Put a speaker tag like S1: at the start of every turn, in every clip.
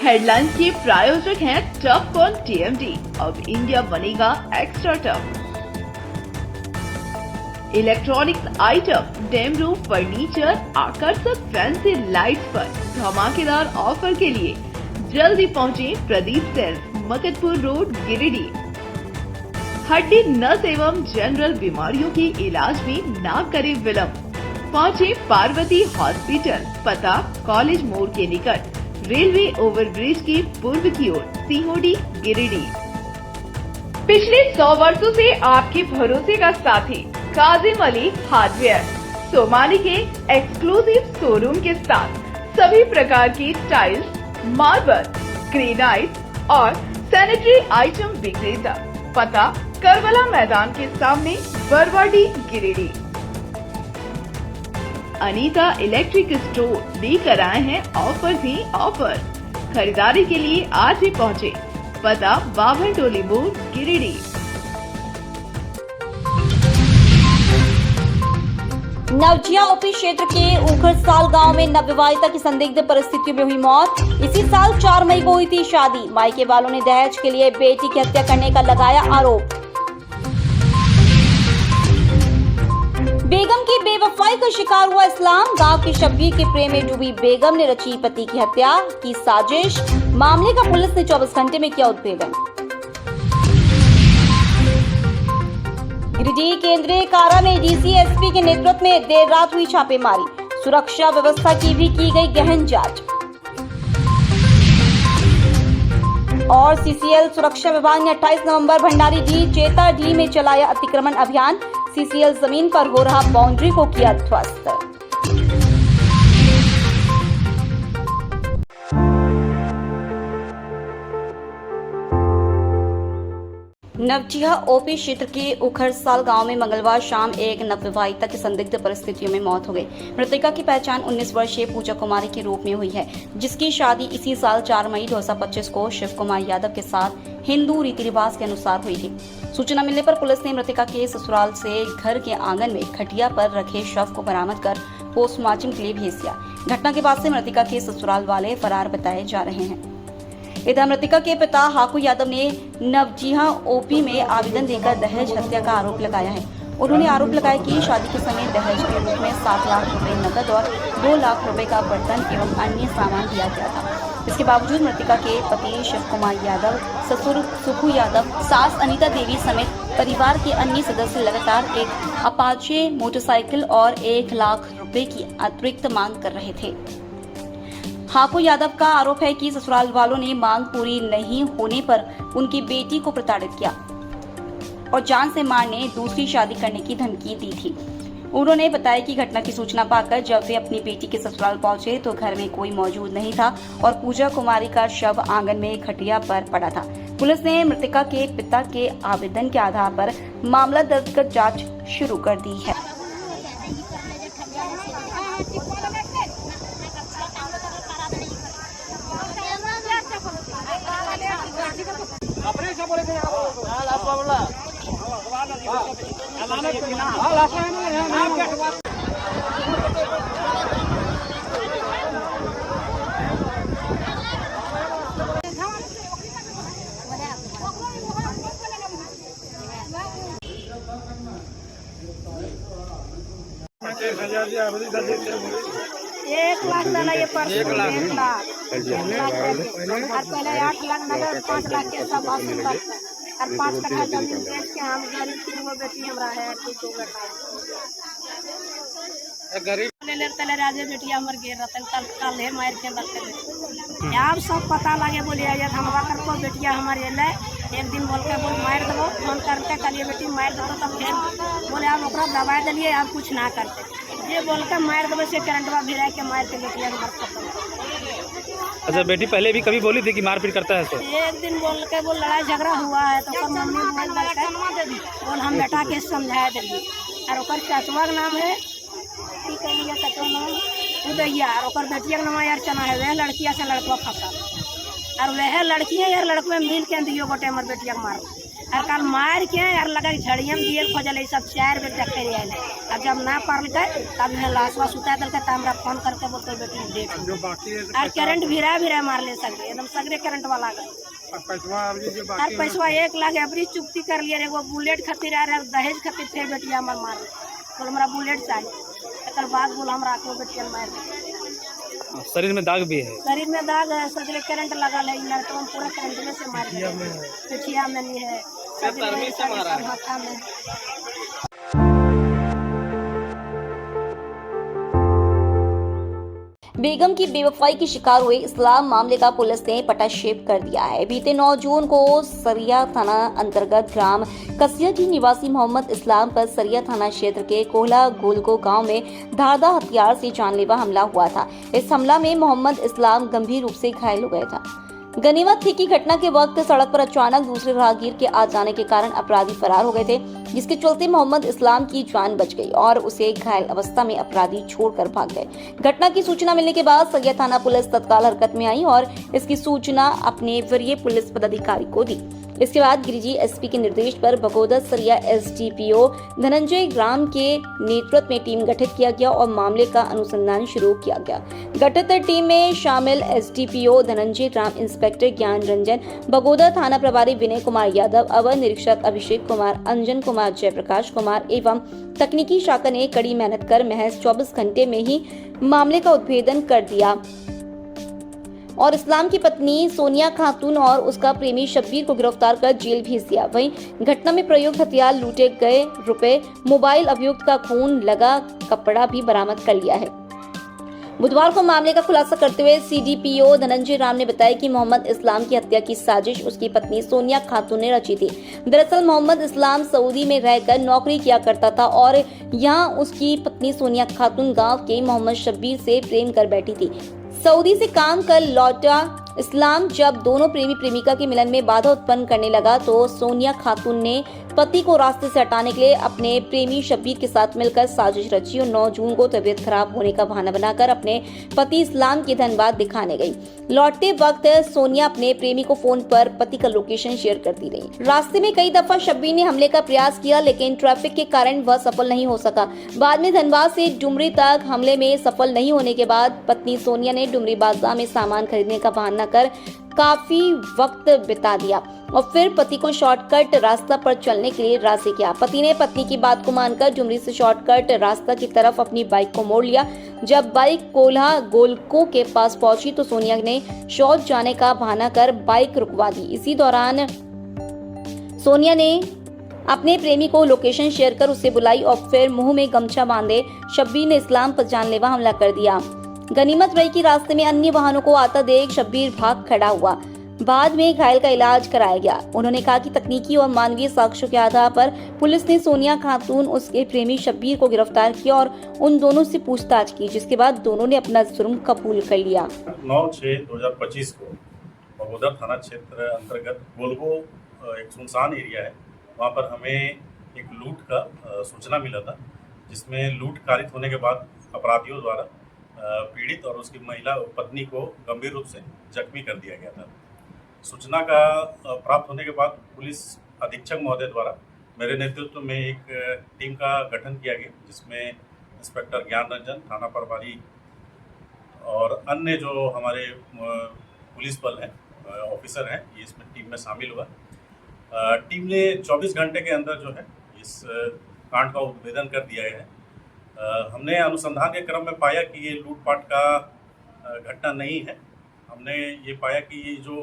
S1: Headlines के प्रायोजक हैं टफ कॉन टीएमटी। अब इंडिया बनेगा extra tough. Electronics item, dam roof furniture, आकर्षक फैंसी लाइट्स पर धमाकेदार ऑफर के लिए जल्दी पहुंचे प्रदीप सेल्स, मकतपुर रोड, गिरिडीह। हड्डी, नस एवं जनरल बीमारियों के इलाज में ना करे विलंब। पहुंचे पार्वती हॉस्पिटल, पता कॉलेज मोड़ के निकट, रेलवे ओवरब्रिज के पूर्व की ओर, सीहोडी, गिरिडीह। पिछले 100 वर्षों से आपके भरोसे का साथी काजिम अली हार्डवेयर, सोमानी के एक्सक्लूसिव शोरूम के साथ सभी प्रकार की टाइल्स, मार्बल, ग्रेनाइट और सैनिटरी आइटम विक्रेता। पता करबला मैदान के सामने, बरवाडी, गिरिडीह। अनीता इलेक्ट्रिक स्टोर लेकर आए हैं ऑफर ही ऑफर। खरीदारी के लिए आज ही पहुंचे। पता बाभन टोली मोड़, गिरिडीह।
S2: नवजिया ओपी क्षेत्र के उखरसाल गांव में नवविवाहिता की संदिग्ध परिस्थितियों में हुई मौत। इसी साल 4 मई को हुई थी शादी। मायके वालों ने दहेज के लिए बेटी की हत्या करने का लगाया आरोप। बेगम की बेवफाई का शिकार हुआ इस्लाम। गांव के शब्बीर के प्रेम में डूबी बेगम ने रची पति की हत्या की साजिश। मामले का पुलिस ने 24 घंटे में किया उद्भेदन। गिरिडीह केंद्रीय कारा में डीसी एसपी के नेतृत्व में देर रात हुई छापेमारी। सुरक्षा व्यवस्था की भी की गई गहन जांच। और सीसीएल सुरक्षा विभाग ने 28 नवंबर भंडारीडीह चेताडीह में चलाया अतिक्रमण अभियान। सीसीएल जमीन पर हो रहा बाउंड्री को किया ध्वस्त। नवजिया ओपी क्षेत्र के उखरसाल गांव में मंगलवार शाम एक नवविवाहिता की संदिग्ध परिस्थितियों में मौत हो गई। मृतका की पहचान 19 वर्षीय पूजा कुमारी के रूप में हुई है, जिसकी शादी इसी साल 4 मई 2025 को शिव कुमार यादव के साथ हिंदू रीति रिवाज के अनुसार हुई थी। सूचना मिलने पर पुलिस ने मृतका के ससुराल से घर के आंगन में खटिया पर रखे शव को बरामद कर पोस्टमार्टम के लिए भेज दिया। घटना के बाद से मृतका के ससुराल वाले फरार बताए जा रहे हैं। इधर मृतका के पिता हाकू यादव ने नवजिया ओपी में आवेदन देकर दहेज हत्या का आरोप लगाया है। उन्होंने आरोप लगाया कि शादी के समय दहेज के रूप में 7 लाख रुपए नकद और 2 लाख रुपए का बर्तन एवं अन्य सामान दिया गया था। इसके बावजूद मृतका के पति शिव कुमार यादव, ससुर सुखू यादव, सास अनीता देवी समेत परिवार के अन्य सदस्य लगातार एक अपाचे मोटरसाइकिल और 1 लाख रुपए की अतिरिक्त मांग कर रहे थे। हाकू यादव का आरोप है कि ससुराल वालों ने मांग पूरी नहीं होने पर उनकी बेटी को प्रताड़ित किया और जान से मारने, दूसरी शादी करने की धमकी दी थी। उन्होंने बताया कि घटना की सूचना पाकर जब वे अपनी बेटी के ससुराल पहुंचे तो घर में कोई मौजूद नहीं था और पूजा कुमारी का शव आंगन में खटिया पर पड़ा था। पुलिस ने मृतका के पिता के आवेदन के आधार पर मामला दर्ज कर जांच शुरू कर दी है।
S3: एक लाख डाला ये पर 1 लाख और पहले 8 लाख नगद 5 लाख के सब हासिल करते और 5 कट्ठा जमीन बेच के हम गरीब की वो बेटी हमरा है तो गरीब ले तले राजे बेटिया हमर गिर रतन कल है मार के रखते यार सब पता लगे बोलिए ये हमरा कर को बेटिया हमारे ले एक दिन बोल के बोल मार दो फोन करते कल ये बेटी मार दो तब फिर बोले आप ओकरा दवाई दिलिए आप कुछ ना करते ये बोल के मार दो से करंटवा भिड़ा के मार के बेटिया हमर खत्म।
S4: अच्छा, बेटी पहले भी कभी बोली थी कि मारपीट करता है तो
S3: एक दिन बोल के बोल लड़ाई झगड़ा हुआ है तो ओकर मम्मी मोबाइल बोल हम बेटा के समझाए देंगे और ओकर चचवा का नाम है की कहिए कचवा नाम उदैया और ओकर बेटिया का नाम यार चना है। वह लड़किया से लड़का फंसा और वह लड़की है यार लड़के मिल के दियो गोटे हमर बेटिया के मार और कल मार के और लगा झड़ियम दिए खोजल सब 4 बेर तक कर आए और जब ना पड़ल तब मैं लाश वाश उतार दल तो हमरा फोन करके बोलते बेटी डेट और करंट भिरा मार ले सके एकदम सगरे करंट वाला गए और पैसा 1 लाख अबरी चुक्ति कर लिए एगो बुलेट खातिर आ रहे दहेज खातिर फिर बेटिया हमर मार बोल हमरा बुलेट चाहिए एक बाद बोल हमरा को बेटिया मार
S4: शरीर में दाग भी है।
S3: शरीर में दाग है सगरे करंट लगा है लड़कों पूरा करंट में से मार दिया पिछिया में नहीं है माथा में।
S2: बेगम की बेवफाई की शिकार हुए इस्लाम मामले का पुलिस ने पटाक्षेप कर दिया है। बीते 9 जून को सरिया थाना अंतर्गत ग्राम कसियाठी निवासी मोहम्मद इस्लाम पर सरिया थाना क्षेत्र के कोहला गोलको गांव में धारदार हथियार से जानलेवा हमला हुआ था। इस हमला में मोहम्मद इस्लाम गंभीर रूप से घायल हो गया था। गनीमत थी कि घटना के वक्त सड़क पर अचानक दूसरे राहगीर के आ जाने के कारण अपराधी फरार हो गए थे, जिसके चलते मोहम्मद इस्लाम की जान बच गई और उसे घायल अवस्था में अपराधी छोड़कर भाग गए। घटना की सूचना मिलने के बाद सरिया थाना पुलिस तत्काल हरकत में आई और इसकी सूचना अपने वरीय पुलिस पदाधिकारी को दी। इसके बाद गिरिजी एसपी के निर्देश पर बगोदर सरिया एसडीपीओ धनंजय ग्राम के नेतृत्व में टीम गठित किया गया और मामले का अनुसंधान शुरू किया गया। गठित टीम में शामिल एसडीपीओ धनंजय ग्राम, इंस्पेक्टर ज्ञान रंजन, बगोदर थाना प्रभारी विनय कुमार यादव, अवर निरीक्षक अभिषेक कुमार, अंजन कुमार, जयप्रकाश कुमार एवं तकनीकी शाखा ने कड़ी मेहनत कर महज 24 घंटे में ही मामले का उद्भेदन कर दिया और इस्लाम की पत्नी सोनिया खातून और उसका प्रेमी शब्बीर को गिरफ्तार कर जेल भेज दिया। वहीं घटना में प्रयुक्त हथियार, लूटे गए रुपए, मोबाइल, अभियुक्त का खून लगा कपड़ा भी बरामद कर लिया है। बुधवार को मामले का खुलासा करते हुए सीडीपीओ धनंजय राम ने बताया कि मोहम्मद इस्लाम की हत्या की साजिश उसकी पत्नी सोनिया खातून ने रची थी। दरअसल मोहम्मद इस्लाम सऊदी में रहकर नौकरी किया करता था और यहाँ उसकी पत्नी सोनिया खातून गांव के मोहम्मद शब्बीर से प्रेम कर बैठी थी। सऊदी से काम कर लौटा इस्लाम जब दोनों प्रेमी प्रेमिका के मिलन में बाधा उत्पन्न करने लगा तो सोनिया खातून ने पति को रास्ते से हटाने के लिए अपने प्रेमी शब्बीर के साथ मिलकर साजिश रची और 9 जून को तबीयत खराब होने का बहाना बनाकर अपने पति इस्लाम की धनबाद दिखाने गई। लौटते वक्त सोनिया अपने प्रेमी को फोन पर पति का लोकेशन शेयर करती रही। रास्ते में कई दफा शब्बीर ने हमले का प्रयास किया लेकिन ट्रैफिक के कारण वह सफल नहीं हो सका। बाद में धनबाद से डुमरी तक हमले में सफल नहीं होने के बाद पत्नी सोनिया ने डुमरी बाजार में सामान खरीदने का बहाना कर काफी वक्त बिता दिया और फिर पति को शॉर्टकट रास्ता पर चलने के लिए राजी किया। पति ने पत्नी की बात को मानकर डुमरी से शॉर्टकट रास्ता की तरफ अपनी बाइक को मोड़ लिया। जब बाइक कोल्हा गोलको के पास पहुंची तो सोनिया ने शौच जाने का बहाना कर बाइक रुकवा दी। इसी दौरान सोनिया ने अपने प्रेमी को लोकेशन शेयर कर उसे बुलाई और फिर मुंह में गमछा बांधे शब्बीर ने इस्लाम पर जानलेवा हमला कर दिया। गनीमत रही कि रास्ते में अन्य वाहनों को आता देख शब्बीर भाग खड़ा हुआ। बाद में घायल का इलाज कराया गया। उन्होंने कहा कि तकनीकी और मानवीय साक्ष्यों के आधार पर पुलिस ने सोनिया खातून उसके प्रेमी शब्बीर को गिरफ्तार किया और उन दोनों से पूछताछ की, जिसके बाद दोनों ने अपना जुर्म कबूल कर लिया।
S5: 9/6/2025 को बगोदर थाना क्षेत्र अंतर्गत गोलगो एक सुनसान एरिया है, वहाँ पर हमें एक लूट का सूचना मिला था, जिसमें लूट कारित होने के बाद अपराधियों द्वारा पीड़ित और उसकी महिला पत्नी को गंभीर रूप से जख्मी कर दिया गया था। सूचना का प्राप्त होने के बाद पुलिस अधीक्षक महोदय द्वारा मेरे नेतृत्व में एक टीम का गठन किया गया, जिसमें इंस्पेक्टर ज्ञान रंजन, थाना प्रभारी और अन्य जो हमारे पुलिस बल हैं, ऑफिसर हैं, ये इसमें टीम में शामिल हुआ। टीम ने 24 घंटे के अंदर जो है इस कांड का उद्भेदन कर दिया है। हमने अनुसंधान के क्रम में पाया कि ये लूटपाट का घटना नहीं है। हमने ये पाया कि ये जो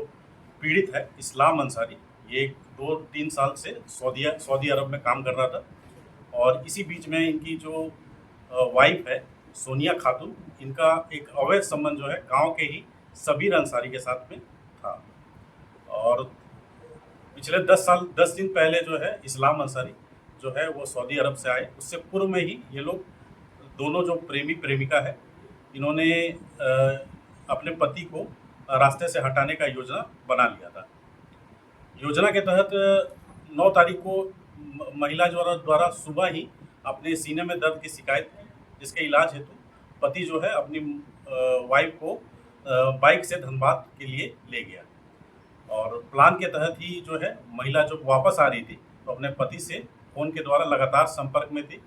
S5: पीड़ित है इस्लाम अंसारी, ये 2-3 साल से सऊदी अरब में काम कर रहा था और इसी बीच में इनकी जो वाइफ है सोनिया खातून, इनका एक अवैध संबंध जो है गांव के ही शब्बीर अंसारी के साथ में था। और पिछले 10 दिन पहले जो है इस्लाम अंसारी जो है वो सऊदी अरब से आए। उससे पूर्व में ही ये लोग दोनों जो प्रेमी प्रेमिका है, इन्होंने अपने पति को रास्ते से हटाने का योजना बना लिया था। योजना के तहत 9 तारीख को महिला द्वारा सुबह ही अपने सीने में दर्द की शिकायत की, जिसके इलाज हेतु पति जो है अपनी वाइफ को बाइक से धनबाद के लिए ले गया। और प्लान के तहत ही जो है महिला जो वापस आ रही थी तो अपने पति से फ़ोन के द्वारा लगातार संपर्क में थी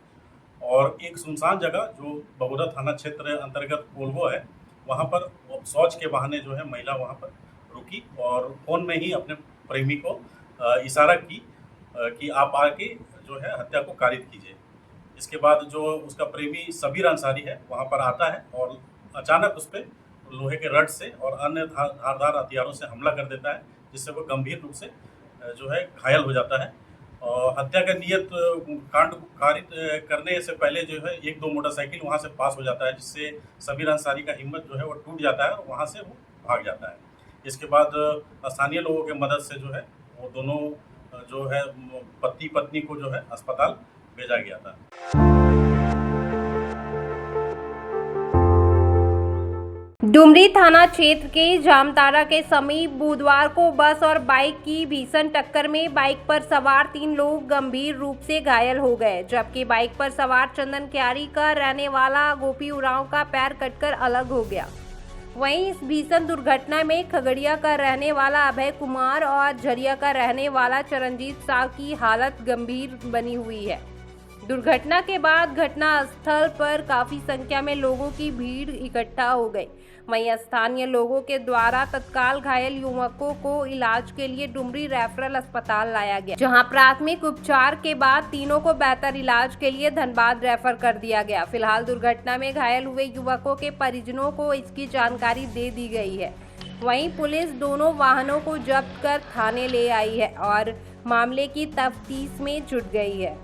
S5: और एक सुनसान जगह जो बगोदा थाना क्षेत्र अंतर्गत कोलबो है वहाँ पर शौच के बहाने जो है महिला वहाँ पर रुकी और फ़ोन में ही अपने प्रेमी को इशारा की कि आप आके जो है हत्या को कारित कीजिए। इसके बाद जो उसका प्रेमी सबीर अंसारी है वहाँ पर आता है और अचानक उस पर लोहे के रड से और अन्य धारदार हथियारों से हमला कर देता है, जिससे वो गंभीर रूप से जो है घायल हो जाता है। और हत्या का नियत कांड कारित करने से पहले जो है 1-2 मोटरसाइकिल वहाँ से पास हो जाता है, जिससे सबीर अंसारी का हिम्मत जो है वो टूट जाता है और वहाँ से वो भाग जाता है। इसके बाद स्थानीय लोगों की मदद से जो है वो दोनों जो है पति पत्नी को जो है अस्पताल भेजा गया था।
S6: डुमरी थाना क्षेत्र के जामताड़ा के समीप बुधवार को बस और बाइक की भीषण टक्कर में बाइक पर सवार 3 लोग गंभीर रूप से घायल हो गए, जबकि बाइक पर सवार चंदन क्यारी का रहने वाला गोपी उरांव का पैर कटकर अलग हो गया। वहीं इस भीषण दुर्घटना में खगड़िया का रहने वाला अभय कुमार और झरिया का रहने वाला चरणजीत शाह की हालत गंभीर बनी हुई है। दुर्घटना के बाद घटना स्थल पर काफी संख्या में लोगों की भीड़ इकट्ठा हो गई। वहीं स्थानीय लोगों के द्वारा तत्काल घायल युवकों को इलाज के लिए डुमरी रेफरल अस्पताल लाया गया, जहां प्राथमिक उपचार के बाद तीनों को बेहतर इलाज के लिए धनबाद रेफर कर दिया गया। फिलहाल दुर्घटना में घायल हुए युवकों के परिजनों को इसकी जानकारी दे दी गई है। वहीं पुलिस दोनों वाहनों को जब्त कर थाने ले आई है और मामले की तफ्तीश में जुट गई है।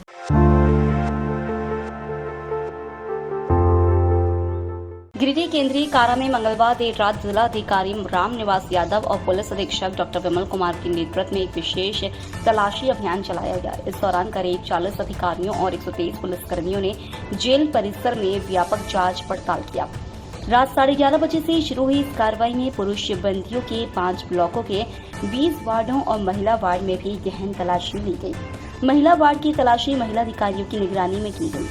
S2: गिरिडीह केंद्रीय कारा में मंगलवार देर रात जिलाधिकारी रामनिवास यादव और पुलिस अधीक्षक डॉक्टर विमल कुमार के नेतृत्व में एक विशेष तलाशी अभियान चलाया गया। इस दौरान करीब 40 अधिकारियों और 123 पुलिसकर्मियों ने जेल परिसर में व्यापक जांच पड़ताल किया। रात 11:30 बजे से शुरू हुई इस कार्रवाई में पुरुष बंदियों के 5 ब्लॉकों के 20 वार्डों और महिला वार्ड में भी गहन तलाशी ली गई। महिला वार्ड की तलाशी महिला अधिकारियों की निगरानी में की गई।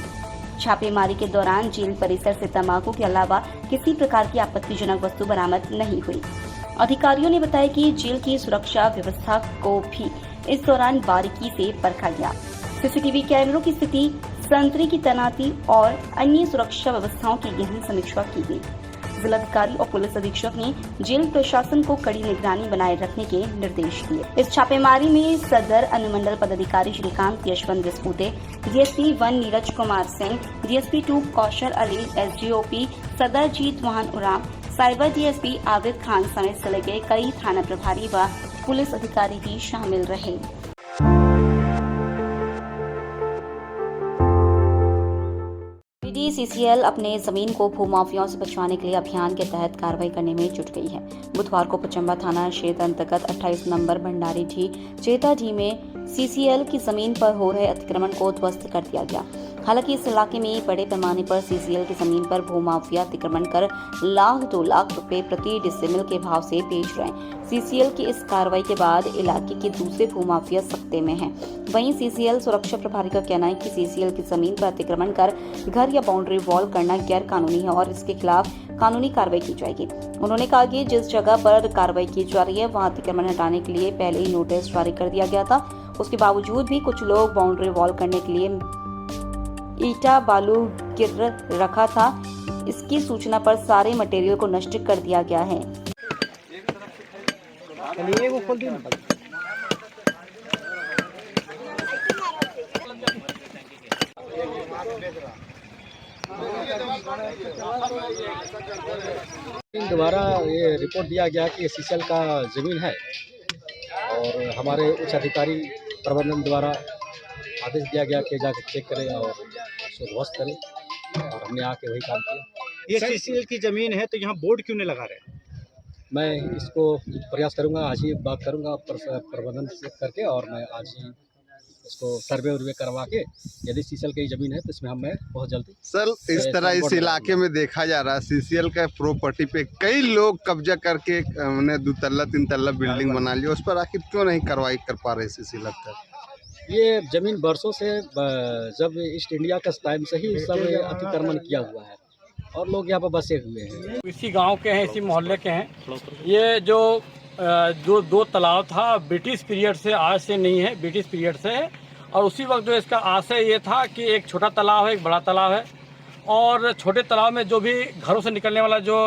S2: छापेमारी के दौरान जेल परिसर से तंबाकू के अलावा किसी प्रकार की आपत्तिजनक वस्तु बरामद नहीं हुई। अधिकारियों ने बताया कि जेल की सुरक्षा व्यवस्था को भी इस दौरान बारीकी से परखा गया। सीसीटीवी कैमरों की स्थिति, संतरी की तैनाती और अन्य सुरक्षा व्यवस्थाओं की गहन समीक्षा की गई। जिलाधिकारी और पुलिस अधीक्षक ने जेल प्रशासन को कड़ी निगरानी बनाए रखने के निर्देश दिए। इस छापेमारी में सदर अनुमंडल पदाधिकारी श्रीकांत यशवंत विस्पुते, डीएसपी 1 नीरज कुमार सिंह, डीएसपी 2 कौशल अली, एसडीओपी सदर जीत मोहन उराम, साइबर डीएसपी आबिद खान समेत जिले के कई थाना प्रभारी व पुलिस अधिकारी भी शामिल रहे। सीसीएल अपने जमीन को भूमाफियाओं से बचवाने के लिए अभियान के तहत कार्रवाई करने में जुट गई है। बुधवार को पचम्बा थाना क्षेत्र अंतर्गत 28 नंबर भंडारी ढी चेता ढी में सीसीएल की जमीन पर हो रहे अतिक्रमण को ध्वस्त कर दिया गया। हालांकि इस इलाके में बड़े पैमाने पर सीसीएल की जमीन पर भूमाफिया अतिक्रमण कर 1-2 लाख रुपए प्रति डिसमिल के भाव से बेच रहे हैं। सीसीएल की इस कार्रवाई के बाद इलाके के दूसरे भूमाफिया सख्ते में हैं। वहीं सीसीएल सुरक्षा प्रभारी का कहना है कि सीसीएल की जमीन पर अतिक्रमण कर घर या बाउंड्री वॉल करना गैर कानूनी है और इसके खिलाफ कानूनी कार्रवाई की जाएगी। उन्होंने कहा कि जिस जगह पर कार्रवाई की जा रही है वहां अतिक्रमण हटाने के लिए पहले ही नोटिस जारी कर दिया गया था। उसके बावजूद भी कुछ लोग बाउंड्री वॉल करने के लिए ईटा बालू गिर रखा था। इसकी सूचना पर सारे मटेरियल को नष्ट कर दिया गया है।
S7: दोबारा ये रिपोर्ट दिया गया कि सीसीएल का जमीन है और हमारे उच्च अधिकारी प्रबंधन द्वारा आदेश दिया गया कि जाकर चेक करें और उसको ध्वस्त करें और हमने आके वही काम किया।
S8: ये सीसीएल की ज़मीन है तो यहाँ बोर्ड क्यों नहीं लगा रहे?
S7: मैं इसको प्रयास करूंगा, आज ही बात करूंगा प्रबंधन से करके और मैं आज ही इसको सर्वे उर्वे करवा के यदि सीसीएल की ज़मीन है तो इसमें मैं बहुत जल्दी।
S9: सर, इस तरह इस इलाके में देखा जा रहा है सीसीएल का प्रॉपर्टी पे कई लोग कब्जा करके उन्हें 2 तल्ला 3 तल्ला बिल्डिंग बना लिया, उस पर आखिर क्यों नहीं कार्रवाई कर पा रहे सीसीएल तक?
S7: ये जमीन बरसों से जब ईस्ट इंडिया का टाइम से ही सब अतिक्रमण किया हुआ है और लोग यहाँ पर बसे हुए हैं।
S10: इसी गांव के हैं, इसी मोहल्ले के हैं। ये जो जो 2 तालाब था ब्रिटिश पीरियड से, आज से नहीं है, ब्रिटिश पीरियड से है। और उसी वक्त जो इसका आशय ये था कि एक छोटा तालाब है, एक बड़ा तालाब है, और छोटे तालाब में जो भी घरों से निकलने वाला जो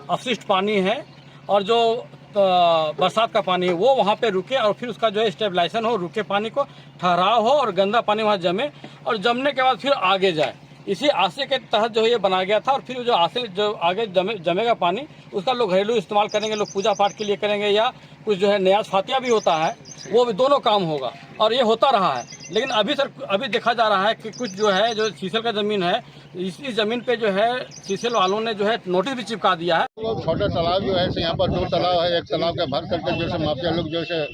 S10: अपशिष्ट पानी है और जो बरसात का पानी है वो वहाँ पे रुके और फिर उसका जो है स्टेबलाइजेशन हो, रुके पानी को ठहराव हो और गंदा पानी वहाँ जमे और जमने के बाद फिर आगे जाए। इसी आशय के तहत जो है ये बनाया गया था। और फिर जो आशय जो आगे जमेगा पानी उसका लोग घरेलू इस्तेमाल करेंगे, लोग पूजा पाठ के लिए करेंगे, या कुछ जो है न्यास फातिया भी होता है, वो भी दोनों काम होगा और ये होता रहा है। लेकिन अभी देखा जा रहा है कि कुछ जो है जो सीसल का ज़मीन है, इसी ज़मीन पे जो है सीसल वालों ने जो है नोटिस भी चिपका दिया है।
S11: छोटा तालाब जो है यहाँ पर 2 तालाब है, एक तालाब का भर करके जैसे माफिया लोग जो है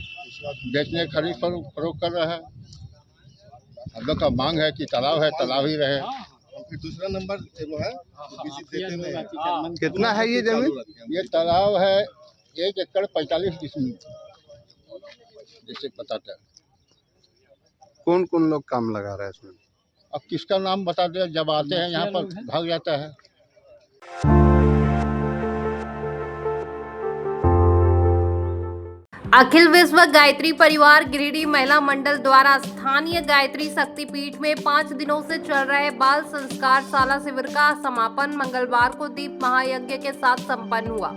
S11: बेचने खरीद फरोख्त कर रहा है। हम लोग का मांग है कि तालाब है, तालाब ही रहे।
S9: फिर दूसरा नंबर वो है कितना है ये जमीन?
S11: ये तालाब है 1 एकड़ 45 डिसमिल जैसे बताते हैं।
S9: कौन कौन लोग काम लगा रहा है इसमें?
S11: अब किसका नाम बता दे, जब आते हैं यहाँ पर भाग जाता है।
S6: अखिल विश्व गायत्री परिवार गिरिडीह महिला मंडल द्वारा स्थानीय गायत्री शक्तिपीठ में 5 दिनों से चल रहे बाल संस्कार शाला शिविर का समापन मंगलवार को दीप महायज्ञ के साथ संपन्न हुआ।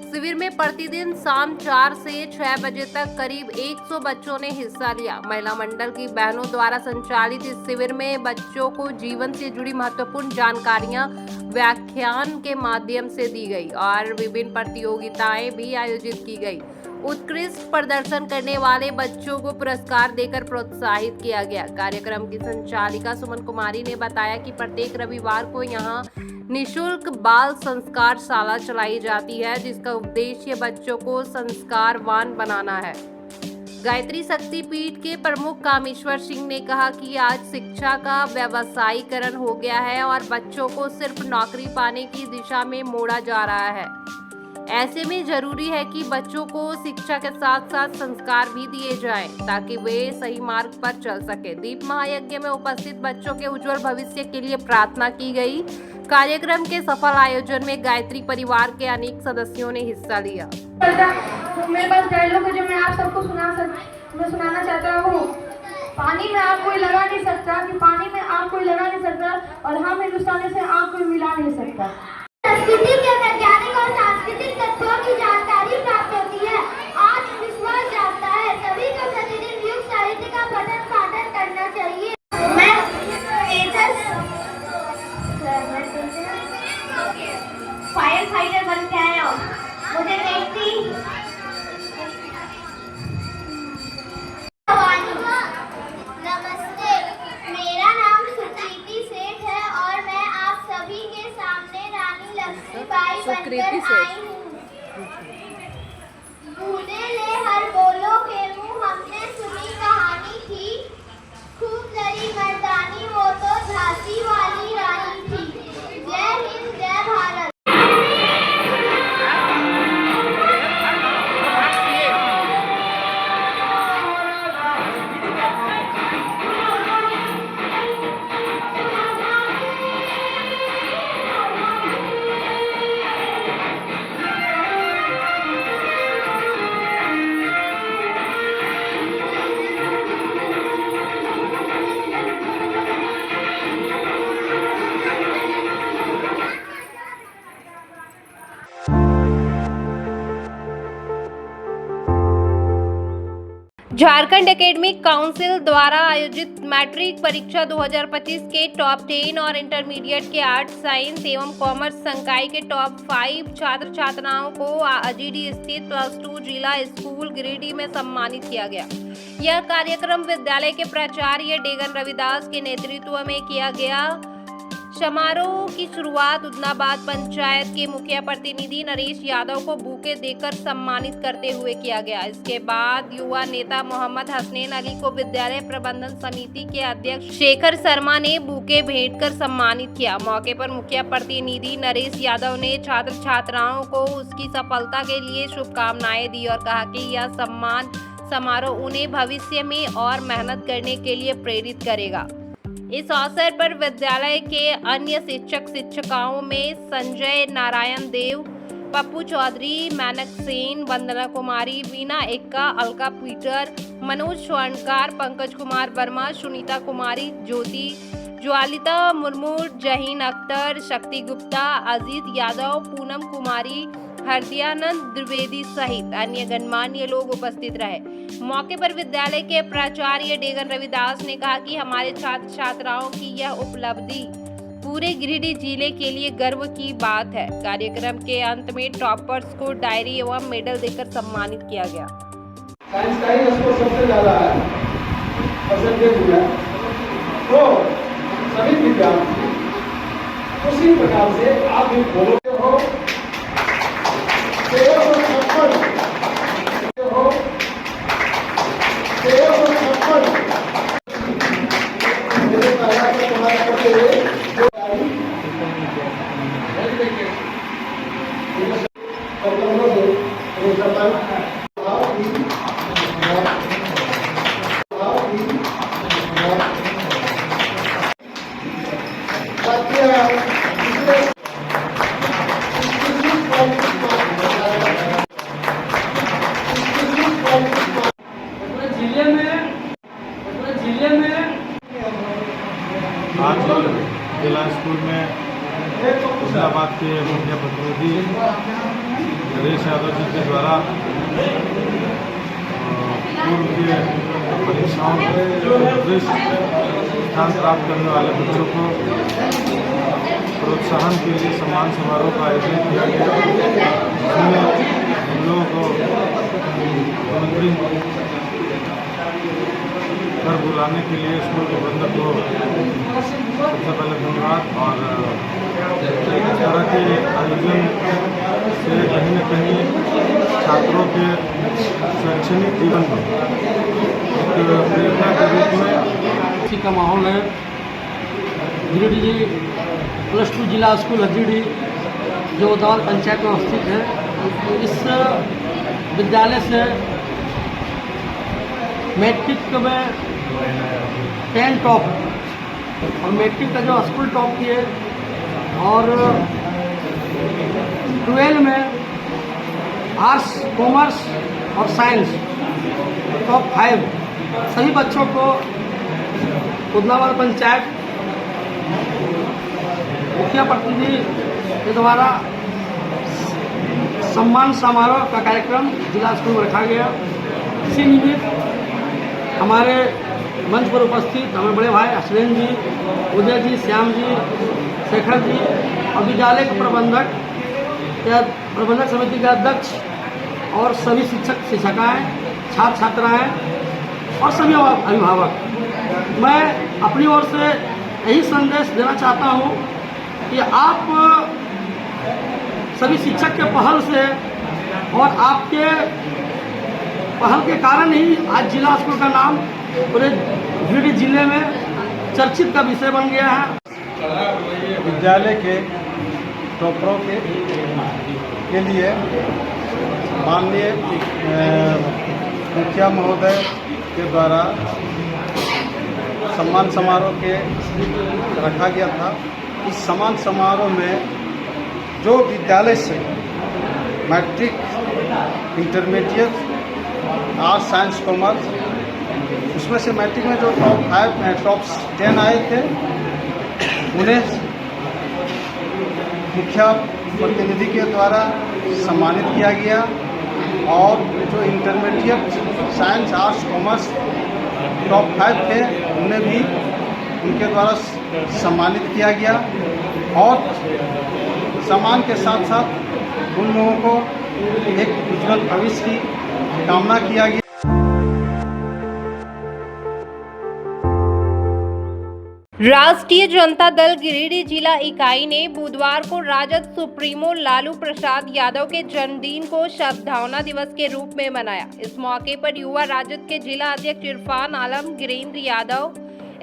S6: शिविर में प्रतिदिन शाम 4 से 6 बजे तक करीब 100 बच्चों ने हिस्सा लिया। महिला मंडल की बहनों द्वारा संचालित इस शिविर में बच्चों को जीवन से जुड़ी महत्वपूर्ण जानकारियां व्याख्यान के माध्यम से दी गई और विभिन्न प्रतियोगिताएं भी आयोजित की गई। उत्कृष्ट प्रदर्शन करने वाले बच्चों को पुरस्कार देकर प्रोत्साहित किया गया। कार्यक्रम की संचालिका सुमन कुमारी ने बताया कि प्रत्येक रविवार को यहां निशुल्क बाल संस्कार शाला चलाई जाती है, जिसका उद्देश्य बच्चों को संस्कारवान बनाना है। गायत्री शक्तिपीठ के प्रमुख कामेश्वर सिंह ने कहा कि आज शिक्षा का व्यवसायीकरण हो गया है और बच्चों को सिर्फ नौकरी पाने की दिशा में मोड़ा जा रहा है। ऐसे में जरूरी है कि बच्चों को शिक्षा के साथ साथ संस्कार भी दिए जाएं ताकि वे सही मार्ग पर चल सके। दीप महायज्ञ में उपस्थित बच्चों के उज्जवल भविष्य के लिए प्रार्थना की गई। कार्यक्रम के सफल आयोजन में गायत्री परिवार के अनेक सदस्यों ने हिस्सा लिया।
S12: मेरे पास डायलॉग है जो मैं आप सबको सुनाना चाहता हूँ। पानी में आग कोई लगा नहीं सकता, कि पानी में आग कोई लगा नहीं सकता और हम हिंदुस्तानी से आग कोई मिला नहीं सकता।
S13: संस्कृति के वैज्ञानिक और सांस्कृतिक तत्वों की जानकारी प्राप्त होती है। आत्मविश्वास जागता है। सभी को प्रतिदिन युग साहित्य का पठन पाठन करना चाहिए। मैं फायर फाइटर बन के आया हूँ। मुझे देखती नमस्ते, मेरा नाम सुकृति सेठ है और मैं आप सभी के सामने रानी लक्ष्मीबाई बनकर आई हूँ। भूले ले हर बोलो के मुँह, हमने सुनी कहानी थी। खूब लड़ी मर्दानी, वो तो झांसी वाली रानी थी। जय हिंद, जय भारत।
S6: झारखंड एकेडमिक काउंसिल द्वारा आयोजित मैट्रिक परीक्षा 2025 के टॉप 10 और इंटरमीडिएट के आर्ट्स, साइंस एवं कॉमर्स संकाय के टॉप 5 छात्र छात्राओं को अजीडी स्थित +2 जिला स्कूल गिरिडीह में सम्मानित किया गया। यह कार्यक्रम विद्यालय के प्राचार्य डेगन रविदास के नेतृत्व में किया गया। समारोह की शुरुआत उदनाबाद पंचायत के मुखिया प्रतिनिधि नरेश यादव को बुके देकर सम्मानित करते हुए किया गया। इसके बाद युवा नेता मोहम्मद हसनैन अली को विद्यालय प्रबंधन समिति के अध्यक्ष शेखर शर्मा ने बुके भेंट कर सम्मानित किया। मौके पर मुखिया प्रतिनिधि नरेश यादव ने छात्र छात्राओं को उसकी सफलता के लिए शुभकामनाएं दी और कहा कि यह सम्मान समारोह उन्हें भविष्य में और मेहनत करने के लिए प्रेरित करेगा। इस अवसर पर विद्यालय के अन्य शिक्षक शिक्षिकाओं में संजय नारायण देव, पप्पू चौधरी, मेनक सेन, वंदना कुमारी, वीना एक्का, अलका पीटर, मनोज स्वर्णकार, पंकज कुमार वर्मा, सुनीता कुमारी, ज्योति, ज्वालिता मुर्मू, जहीन अख्तर, शक्ति गुप्ता, अजीत यादव, पूनम कुमारी, हरदयानंद द्विवेदी सहित अन्य गणमान्य लोग उपस्थित रहे। मौके पर विद्यालय के प्राचार्य डेगन रविदास ने कहा कि हमारे छात्र छात्राओं की यह उपलब्धि पूरे गिरिडीह जिले के लिए गर्व की बात है। कार्यक्रम के अंत में टॉपर्स को डायरी एवं मेडल देकर सम्मानित किया गया।
S14: साइंस का ही उसको सबसे ज्यादा है परसेंटेज मिला, तो सभी विद्यार्थी उसी प्रकार से आप भी बोलोगे हो 1356 मेरे पहला से तुम्हारा करते हुए
S5: आज जिला स्कूल में इस्लामाबाद के मुख्य प्रतिनिधि नरेश यादव जी के द्वारा पूर्व के परीक्षाओं में उत्कृष्ट स्थान प्राप्त करने वाले बच्चों को प्रोत्साहन के लिए सम्मान समारोह का आयोजन किया गया, जिसमें हम लोगों को मुख्यमंत्री घर बुलाने के लिए स्कूल प्रबंधक को सबसे पहले धन्यवाद। और इस तरह के आयोजन से कहीं न कहीं छात्रों के शैक्षणिक जीवन में एक प्रेरणा के रूप में
S10: खुशी का माहौल है। गिरिडीह +2 जिला स्कूल गिरिडीह जो उदाल पंचायत में स्थित है, इस विद्यालय से मैट्रिक में 10 टॉप और मैट्रिक का जो स्कूल टॉप किए और 12 में आर्ट्स, कॉमर्स और साइंस टॉप 5 सभी बच्चों को उदलावाल पंचायत मुखिया प्रतिनिधि के द्वारा सम्मान समारोह का कार्यक्रम जिला स्कूल में रखा गया। इसी निमित्त हमारे मंच पर उपस्थित हमारे बड़े भाई अश्विन जी, उदय जी, श्याम जी, शेखर जी और विद्यालय के प्रबंधक समिति के अध्यक्ष और सभी शिक्षक शिक्षिकाएँ, छात्र छात्राएँ और सभी अभिभावक, मैं अपनी ओर से यही संदेश देना चाहता हूँ कि आप सभी शिक्षक के पहल से और आपके पहल के कारण ही आज जिला स्कूल का नाम पूरे गिरिडीह जिले में चर्चित का विषय बन गया है।
S14: विद्यालय के टॉपरों के लिए माननीय मुखिया महोदय के द्वारा सम्मान समारोह के रखा गया था। इस सम्मान समारोह में जो विद्यालय से matric, intermediate, arts, science, commerce, उसमें से मैट्रिक में जो टॉप 10 आए थे उन्हें मुखिया प्रतिनिधि के द्वारा सम्मानित किया गया और जो intermediate, science, arts, commerce top 5 थे उन्हें भी उनके द्वारा सम्मानित किया गया और सम्मान के साथ साथ उन लोगों को एक उज्जवल भविष्य की कामना किया गया।
S6: राष्ट्रीय जनता दल गिरिडीह जिला इकाई ने बुधवार को राजद सुप्रीमो लालू प्रसाद यादव के जन्मदिन को सद्भावना दिवस के रूप में मनाया। इस मौके पर युवा राजद के जिला अध्यक्ष इरफान आलम, गिरीन्द्र यादव,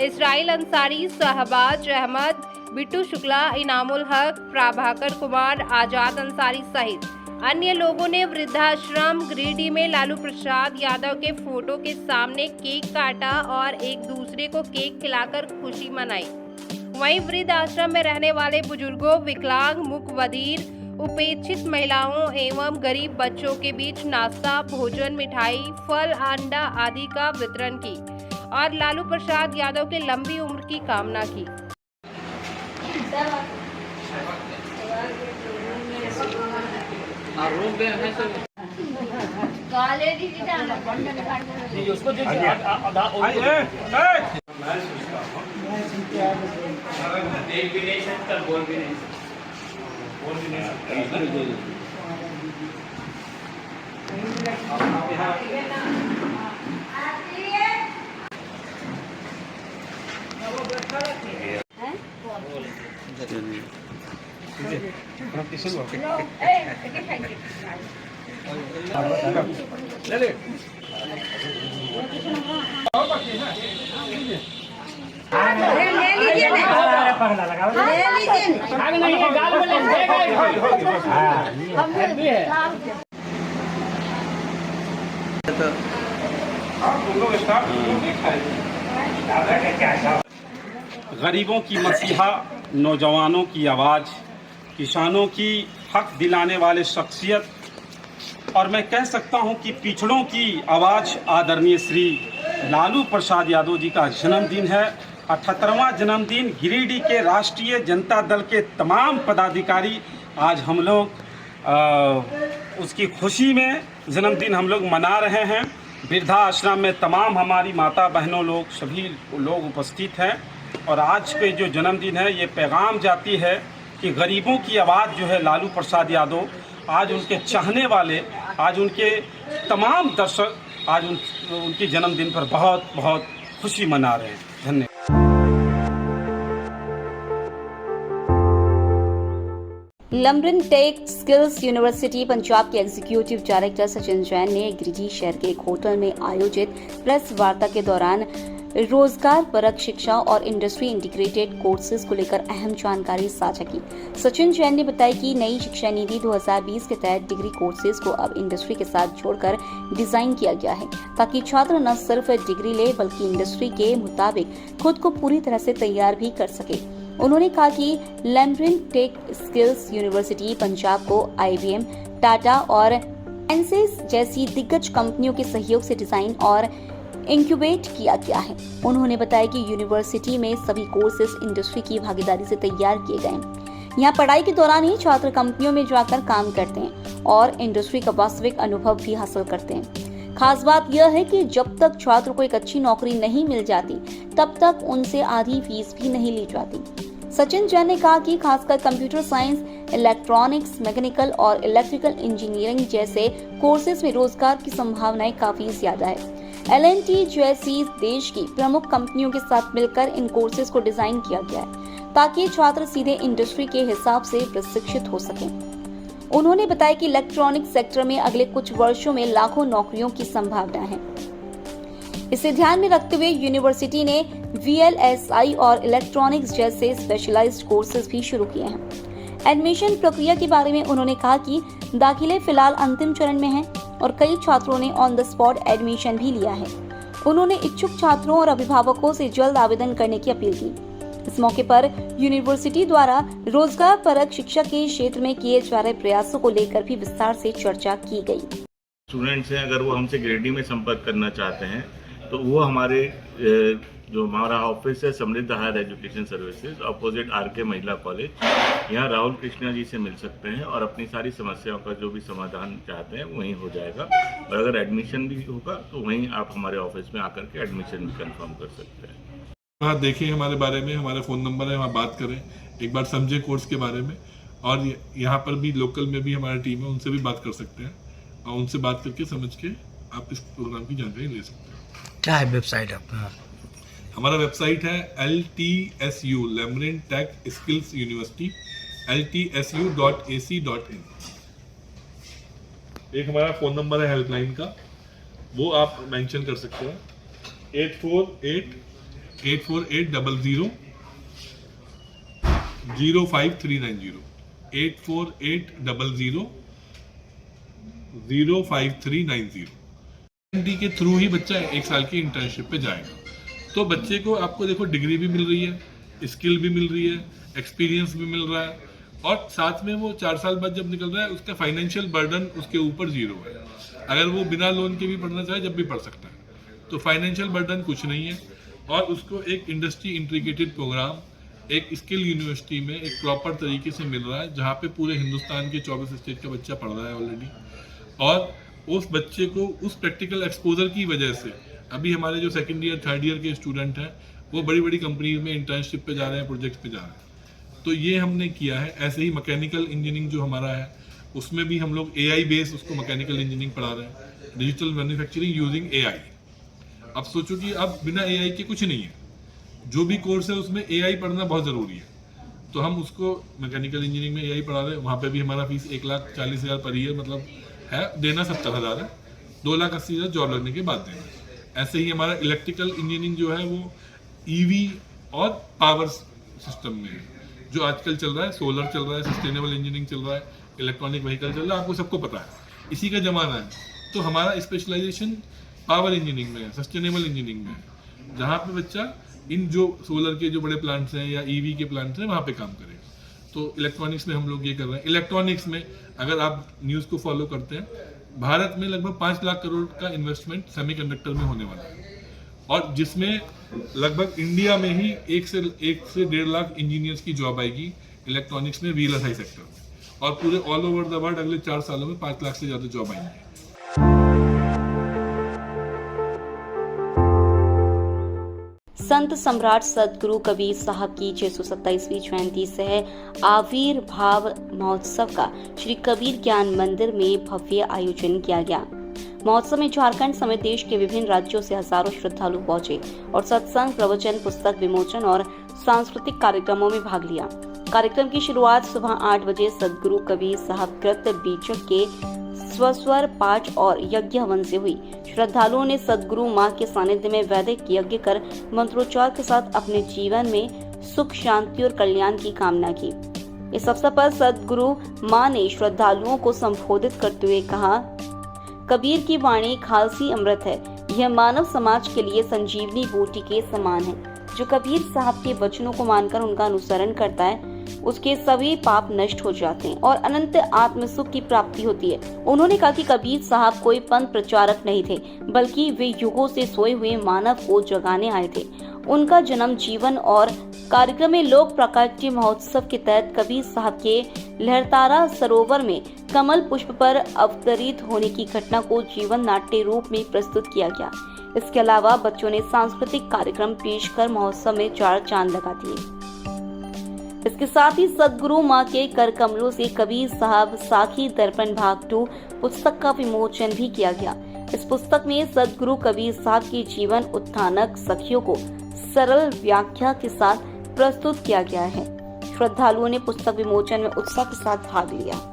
S6: इसराइल अंसारी, शहबाज अहमद, बिट्टू शुक्ला, इनामुल हक, प्रभाकर कुमार, आजाद अंसारी सहित अन्य लोगों ने वृद्धाश्रम गिरिडीह में लालू प्रसाद यादव के फोटो के सामने केक काटा और एक दूसरे को केक खिलाकर खुशी मनाई। वहीं वृद्धाश्रम में रहने वाले बुजुर्गों, विकलांग, मूक बधिर उपेक्षित महिलाओं एवं गरीब बच्चों के बीच नाश्ता, भोजन, मिठाई, फल, अंडा आदि का वितरण की और लालू प्रसाद यादव के लंबी उम्र की कामना की।
S15: गरीबों की मसीहा, नौजवानों की आवाज़, किसानों की हक दिलाने वाले शख्सियत और मैं कह सकता हूं कि पिछड़ों की आवाज़ आदरणीय श्री लालू प्रसाद यादव जी का जन्मदिन है। 78वां जन्मदिन। गिरिडीह के राष्ट्रीय जनता दल के तमाम पदाधिकारी आज हम लोग उसकी खुशी में जन्मदिन हम लोग मना रहे हैं। वृद्धा आश्रम में तमाम हमारी माता बहनों लोग सभी लोग उपस्थित हैं और आज के जो जन्मदिन है ये पैगाम जाती है कि गरीबों की आवाज़ जो है लालू प्रसाद यादव, आज उनके चाहने वाले, आज उनके तमाम दर्शक आज उनके जन्मदिन पर बहुत बहुत खुशी मना रहे हैं। धन्यवाद।
S2: लमरिन टेक स्किल्स यूनिवर्सिटी पंजाब के एग्जीक्यूटिव डायरेक्टर सचिन जैन ने गिरिडीह शहर के एक होटल में आयोजित प्रेस वार्ता के दौरान रोजगार परक शिक्षा और इंडस्ट्री इंटीग्रेटेड कोर्सेज को लेकर अहम जानकारी साझा की। सचिन जैन ने बताया कि नई शिक्षा नीति 2020 के तहत डिग्री कोर्सेज को अब इंडस्ट्री के साथ जोड़कर डिजाइन किया गया है ताकि छात्र न सिर्फ डिग्री ले बल्कि इंडस्ट्री के मुताबिक खुद को पूरी तरह से तैयार भी कर सके। उन्होंने कहा कि लमरिन टेक स्किल्स यूनिवर्सिटी पंजाब को IBM, टाटा और एनसेस जैसी दिग्गज कंपनियों के सहयोग से डिजाइन और इंक्यूबेट किया गया है। उन्होंने बताया कि यूनिवर्सिटी में सभी कोर्सेज इंडस्ट्री की भागीदारी से तैयार किए गए हैं। यहाँ पढ़ाई के दौरान ही छात्र कंपनियों में जाकर काम करते हैं और इंडस्ट्री का वास्तविक अनुभव भी हासिल करते हैं। खास बात यह है कि जब तक छात्र को एक अच्छी नौकरी नहीं मिल जाती तब तक उनसे आधी फीस भी नहीं ली जाती। सचिन जैन ने कहा कि खासकर कंप्यूटर साइंस, इलेक्ट्रॉनिक्स, मैकेनिकल और इलेक्ट्रिकल इंजीनियरिंग जैसे कोर्सेज में रोजगार की संभावनाएं काफी ज्यादा है। L&T जैसी देश की प्रमुख कंपनियों के साथ मिलकर इन कोर्सेज को डिजाइन किया गया है ताकि छात्र सीधे इंडस्ट्री के हिसाब से प्रशिक्षित हो सकें। उन्होंने बताया कि इलेक्ट्रॉनिक सेक्टर में अगले कुछ वर्षों में लाखों नौकरियों की संभावना है। इसे ध्यान में रखते हुए यूनिवर्सिटी ने VLSI और इलेक्ट्रॉनिक्स जैसे स्पेशलाइज्ड कोर्सेज भी शुरू किए हैं। एडमिशन प्रक्रिया के बारे में उन्होंने कहा कि दाखिले फिलहाल अंतिम चरण में हैं और कई छात्रों ने ऑन द स्पॉट एडमिशन भी लिया है। उन्होंने इच्छुक छात्रों और अभिभावकों से जल्द आवेदन करने की अपील की। इस मौके पर यूनिवर्सिटी द्वारा रोजगार परक शिक्षा के क्षेत्र में किए जा रहे प्रयासों को लेकर भी विस्तार से चर्चा की गई।
S16: स्टूडेंट्स हैं, अगर वो हमसे गिरिडीह में संपर्क करना चाहते हैं तो वो हमारे जो हमारा ऑफिस है Samriddh higher education services, opposite RK Mahila college, यहाँ राहुल कृष्णा जी से मिल सकते हैं और अपनी सारी समस्याओं का जो भी समाधान चाहते हैं वहीं हो जाएगा। और अगर एडमिशन भी होगा तो वहीं आप हमारे ऑफिस में आकर के एडमिशन भी कंफर्म कर सकते हैं।
S17: हाँ, देखें हमारे बारे में, हमारा फ़ोन नंबर है, वहाँ बात करें, एक बार समझें कोर्स के बारे में। और यहाँ पर भी लोकल में भी हमारी टीम है, उनसे भी बात कर सकते हैं और उनसे बात करके समझ के आप इस प्रोग्राम की जानकारी ले सकते हैं।
S8: क्या है वेबसाइट आपका?
S17: हमारा वेबसाइट है LTSU Lamrin tech skills university LTSU.ac.in। एक हमारा फ़ोन नंबर है हेल्पलाइन का, वो आप मेंशन कर सकते हैं 84800 05390 84800 05390। LMD के थ्रू ही बच्चा 1 साल की इंटर्नशिप पे जाएगा। तो बच्चे को आपको देखो डिग्री भी मिल रही है, स्किल भी मिल रही है, एक्सपीरियंस भी मिल रहा है और साथ में वो 4 साल बाद जब निकल रहा है उसका फाइनेंशियल बर्डन उसके ऊपर 0 है। अगर वो बिना लोन के भी पढ़ना चाहे जब भी पढ़ सकता है, तो फाइनेंशियल बर्डन कुछ नहीं है। और उसको एक इंडस्ट्री इंटीग्रेटेड प्रोग्राम एक स्किल यूनिवर्सिटी में एक प्रॉपर तरीके से मिल रहा है, जहाँ पे पूरे हिंदुस्तान के 24 स्टेट का बच्चा पढ़ रहा है ऑलरेडी। और उस बच्चे को उस प्रैक्टिकल एक्सपोजर की वजह से अभी हमारे जो 2nd ईयर 3rd ईयर के स्टूडेंट हैं वो बड़ी बड़ी कंपनीज में इंटर्नशिप पे जा रहे हैं, प्रोजेक्ट पे जा रहे हैं। तो ये हमने किया है। ऐसे ही मैकेनिकल इंजीनियरिंग जो हमारा है उसमें भी हम लोग AI बेस उसको मैकेनिकल इंजीनियरिंग पढ़ा रहे हैं, डिजिटल मैन्युफैक्चरिंग यूजिंग AI। अब सोचो कि अब बिना AI के कुछ नहीं है, जो भी कोर्स है उसमें AI पढ़ना बहुत ज़रूरी है। तो हम उसको मैकेनिकल इंजीनियरिंग में AI पढ़ा रहे हैं। वहाँ पे भी हमारा फीस 1,40,000 पर ईयर मतलब है, देना 70,000 है, 2,80,000 जॉब लगने के बाद देना। ऐसे ही हमारा इलेक्ट्रिकल इंजीनियरिंग जो है वो EV और पावर सिस्टम में है, जो आजकल चल रहा है। सोलर चल रहा है, सस्टेनेबल इंजीनियरिंग चल रहा है, इलेक्ट्रॉनिक व्हीकल चल रहा है, आपको सबको पता है, इसी का जमाना है। तो हमारा स्पेशलाइजेशन पावर इंजीनियरिंग में है, सस्टेनेबल इंजीनियरिंग में है, जहाँ पे बच्चा इन जो सोलर के जो बड़े प्लांट्स हैं या EV के प्लांट्स हैं वहाँ पे काम करेगा। तो इलेक्ट्रॉनिक्स में हम लोग ये कर रहे हैं। इलेक्ट्रॉनिक्स में अगर आप न्यूज़ को फॉलो करते हैं, भारत में लगभग 5 लाख करोड़ का इन्वेस्टमेंट सेमीकंडक्टर में होने वाला है, और जिसमें लगभग इंडिया में ही 1 से 1.5 लाख इंजीनियर्स की जॉब आएगी इलेक्ट्रॉनिक्स में, VLSI सेक्टर में। और पूरे ऑल ओवर द वर्ल्ड अगले 4 सालों में 5 लाख से ज़्यादा जॉब आएंगे।
S2: संत सम्राट सदगुरु कबीर साहब की 627वीं जयंती सह आविर्भाव महोत्सव का श्री कबीर ज्ञान मंदिर में भव्य आयोजन किया गया। महोत्सव में झारखंड समेत देश के विभिन्न राज्यों से हजारों श्रद्धालु पहुंचे और सत्संग, प्रवचन, पुस्तक विमोचन और सांस्कृतिक कार्यक्रमों में भाग लिया। कार्यक्रम की शुरुआत सुबह 8 बजे सदगुरु कबीर साहब कृत बीजक के स्वस्वर पाठ और यज्ञ हवन से हुई। श्रद्धालुओं ने सदगुरु मां के सानिध्य में वैदिक यज्ञ कर मंत्रोच्चार के साथ अपने जीवन में सुख, शांति और कल्याण की कामना की। इस अवसर पर सदगुरु मां ने श्रद्धालुओं को संबोधित करते हुए कहा, कबीर की वाणी खालसी अमृत है। यह मानव समाज के लिए संजीवनी बूटी के समान है। जो कबीर साहब के वचनों को मानकर उनका अनुसरण करता है उसके सभी पाप नष्ट हो जाते हैं और अनंत आत्म सुख की प्राप्ति होती है। उन्होंने कहा कि कबीर साहब कोई पंथ प्रचारक नहीं थे, बल्कि वे युगों से सोए हुए मानव को जगाने आए थे। उनका जन्म, जीवन और कार्यक्रम में लोक प्राकट्य महोत्सव के तहत कबीर साहब के लहरतारा सरोवर में कमल पुष्प पर अवतरित होने की घटना को जीवन नाट्य रूप में प्रस्तुत किया गया। इसके अलावा बच्चों ने सांस्कृतिक कार्यक्रम पेश कर महोत्सव में 4 चांद लगा दिए। इसके साथ ही सदगुरु मां के कर कमलों से कबीर साहब साखी दर्पण भाग 2 पुस्तक का विमोचन भी किया गया। इस पुस्तक में सदगुरु कबीर साहब की जीवन उत्थानक सखियों को सरल व्याख्या के साथ प्रस्तुत किया गया है। श्रद्धालुओं ने पुस्तक विमोचन में उत्साह के साथ भाग लिया।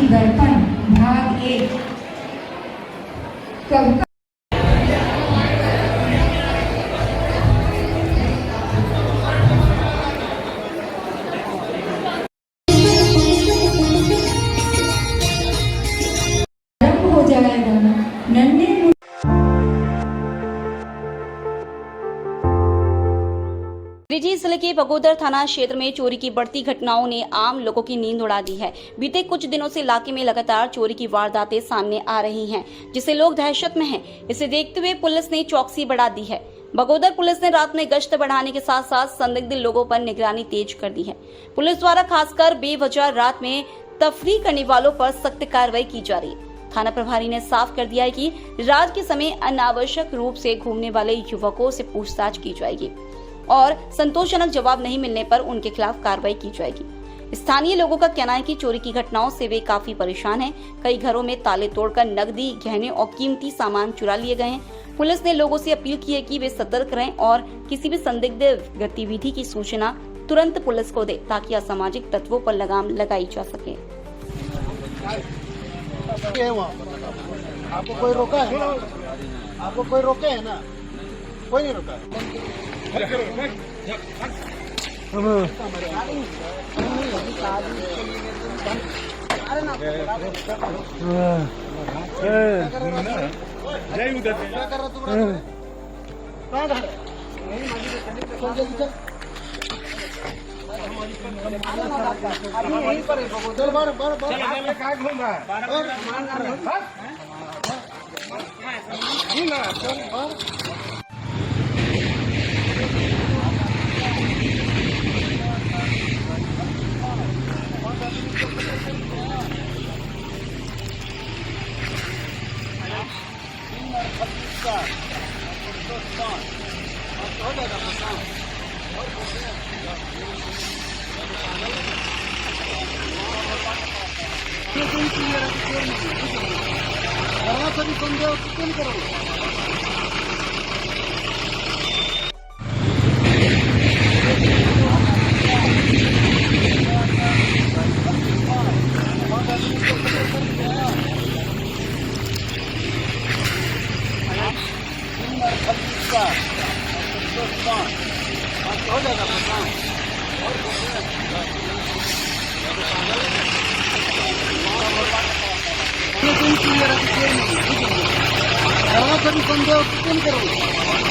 S12: दर्पण भाग 1 कविता हो जाएगा।
S2: गिरिडीह जिले के बगोदर थाना क्षेत्र में चोरी की बढ़ती घटनाओं ने आम लोगों की नींद उड़ा दी है। बीते कुछ दिनों से इलाके में लगातार चोरी की वारदातें सामने आ रही हैं, जिससे लोग दहशत में हैं। इसे देखते हुए पुलिस ने चौकसी बढ़ा दी है। बगोदर पुलिस ने रात में गश्त बढ़ाने के साथ साथ संदिग्ध लोगों पर निगरानी तेज कर दी है। पुलिस द्वारा खासकर बेवजह रात में तफरीक करने वालों पर सख्त कार्रवाई की जा रही है। थाना प्रभारी ने साफ कर दिया है कि रात के समय अनावश्यक रूप से घूमने वाले युवकों से पूछताछ की जाएगी और संतोषजनक जवाब नहीं मिलने पर उनके खिलाफ कार्रवाई की जाएगी। स्थानीय लोगों का कहना है कि चोरी की घटनाओं से वे काफी परेशान हैं। कई घरों में ताले तोड़कर नकदी, गहने और कीमती सामान चुरा लिए गए हैं। पुलिस ने लोगों से अपील की है कि वे सतर्क रहें और किसी भी संदिग्ध गतिविधि की सूचना तुरंत पुलिस को दे, ताकि असामाजिक तत्वों पर लगाम लगाई जा सके।
S14: आपको कोई रोका है? आपको कोई रोके है ना? कोई नहीं रोका। यहीं पर चल बार क्या घूम रहा है? करो